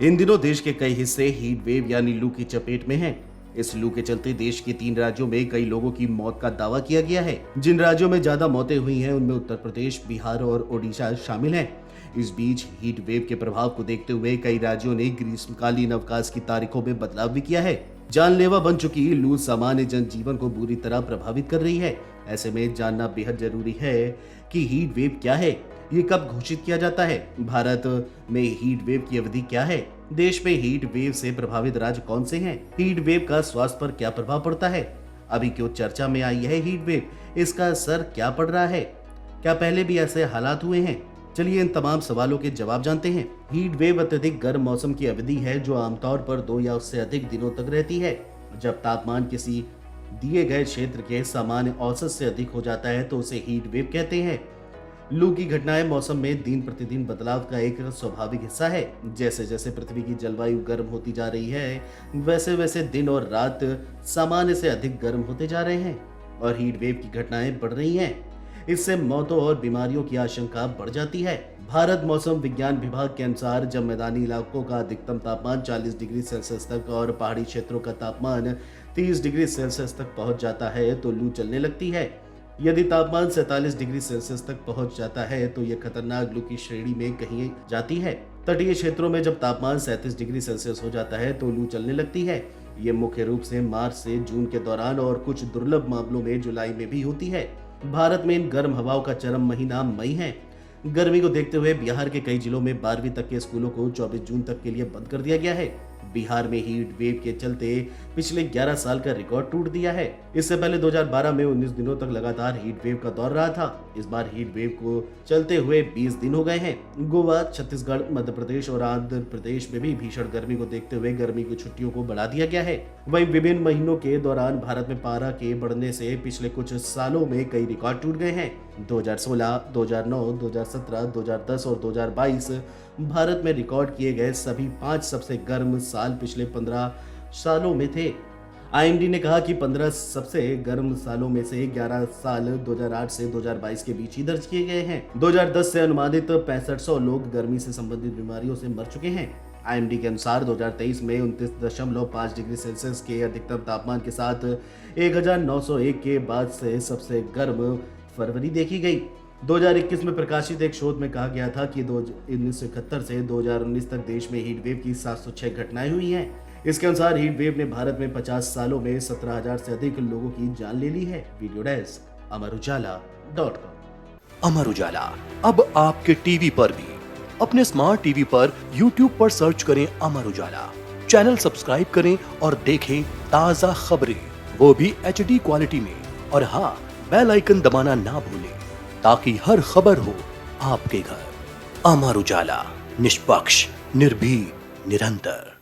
इन दिनों देश के कई हिस्से हीट वेव यानी लू की चपेट में हैं। इस लू के चलते देश के 3 राज्यों में कई लोगों की मौत का दावा किया गया है। जिन राज्यों में ज्यादा मौतें हुई हैं उनमें उत्तर प्रदेश, बिहार और ओडिशा शामिल हैं। इस बीच हीट वेव के प्रभाव को देखते हुए कई राज्यों ने ग्रीष्मकालीन अवकाश की तारीखों में बदलाव भी किया है। जानलेवा बन चुकी लू सामान्य जनजीवन को बुरी तरह प्रभावित कर रही है। ऐसे में जानना बेहद जरूरी है कि हीट वेव क्या है, ये कब घोषित किया जाता है, भारत में हीट वेव की अवधि क्या है, देश में हीट वेव से प्रभावित राज्य कौन से हैं, हीट वेव का स्वास्थ्य पर क्या प्रभाव पड़ता है, अभी क्यों चर्चा में आई है हीट वेव, इसका असर क्या पड़ रहा है, क्या पहले भी ऐसे हालात हुए हैं। चलिए इन तमाम सवालों के जवाब जानते हैं। हीट वेव अत्यधिक गर्म मौसम की अवधि है जो आमतौर पर 2 या उससे अधिक दिनों तक रहती है। जब तापमान किसी दिए गए क्षेत्र के सामान्य औसत से अधिक हो जाता है तो उसे हीट वेव कहते हैं। लू की घटनाएं मौसम में दिन प्रतिदिन बदलाव का एक स्वाभाविक हिस्सा है। जैसे जैसे पृथ्वी की जलवायु गर्म होती जा रही है वैसे वैसे दिन और रात सामान्य से अधिक गर्म होते जा रहे हैं और हीट वेव की घटनाएं बढ़ रही हैं। इससे मौतों और बीमारियों की आशंका बढ़ जाती है। भारत मौसम विज्ञान विभाग के अनुसार जब मैदानी इलाकों का अधिकतम तापमान 40 डिग्री सेल्सियस तक और पहाड़ी क्षेत्रों का तापमान 30 डिग्री सेल्सियस तक पहुंच जाता है तो लू चलने लगती है। यदि तापमान 47 डिग्री सेल्सियस तक पहुंच जाता है तो यह खतरनाक लू की श्रेणी में कहीं जाती है। तटीय क्षेत्रों में जब तापमान 37 डिग्री सेल्सियस हो जाता है तो लू चलने लगती है। ये मुख्य रूप से मार्च से जून के दौरान और कुछ दुर्लभ मामलों में जुलाई में भी होती है। भारत में इन गर्म हवाओं का चरम महीना मई है। गर्मी को देखते हुए बिहार के कई जिलों में 12वीं तक के स्कूलों को 24 जून तक के लिए बंद कर दिया गया है। बिहार में हीट वेव के चलते पिछले 11 साल का रिकॉर्ड टूट दिया है। इससे पहले 2012 में 19 दिनों तक लगातार हीट वेव का दौर रहा था। इस बार हीट वेव को चलते हुए 20 दिन हो गए हैं। गोवा, छत्तीसगढ़, मध्य प्रदेश और आंध्र प्रदेश में भी भीषण गर्मी को देखते हुए गर्मी की छुट्टियों को बढ़ा दिया गया है। वहीं विभिन्न महीनों के दौरान भारत में पारा के बढ़ने से पिछले कुछ सालों में कई रिकॉर्ड टूट गए हैं। 2016, 2009, 2017, 2010 और 2022 भारत में रिकॉर्ड किए गए सभी 5 सबसे गर्म साल पिछले 15 सालों में थे। आईएमडी ने कहा कि 15 सबसे गर्म सालों में से 11 साल 2008 से 2022 के बीच ही दर्ज किए गए हैं। 2010 से अनुमानित 6500 लोग गर्मी से संबंधित बीमारियों से मर चुके हैं। आईएमडी के अनुसार 2023 में 29.5 डिग्री सेल्सियस के अधिकतम तापमान के साथ 1901 के बाद से सबसे गर्म फरवरी देखी गई। 2021 में प्रकाशित एक शोध में कहा गया था कि 1971 से 2019 तक देश में हीट वेव की 706 घटनाएं हुई हैं। इसके अनुसार हीट वेव ने भारत में 50 सालों में 17,000 से अधिक लोगों की जान ले ली है। Video desk amarujala.com। Amar Ujala अब आपके टीवी पर भी। अपने स्मार्ट टीवी पर YouTube पर सर्च करें अमर उजाला, चैनल सब्सक्राइब करें और देखें ताजा खबरें, वो भी HD क्वालिटी में। और हाँ, बेल आइकन दबाना ना भूलें ताकि हर खबर हो आपके घर। अमर उजाला, निष्पक्ष, निर्भीक, निरंतर।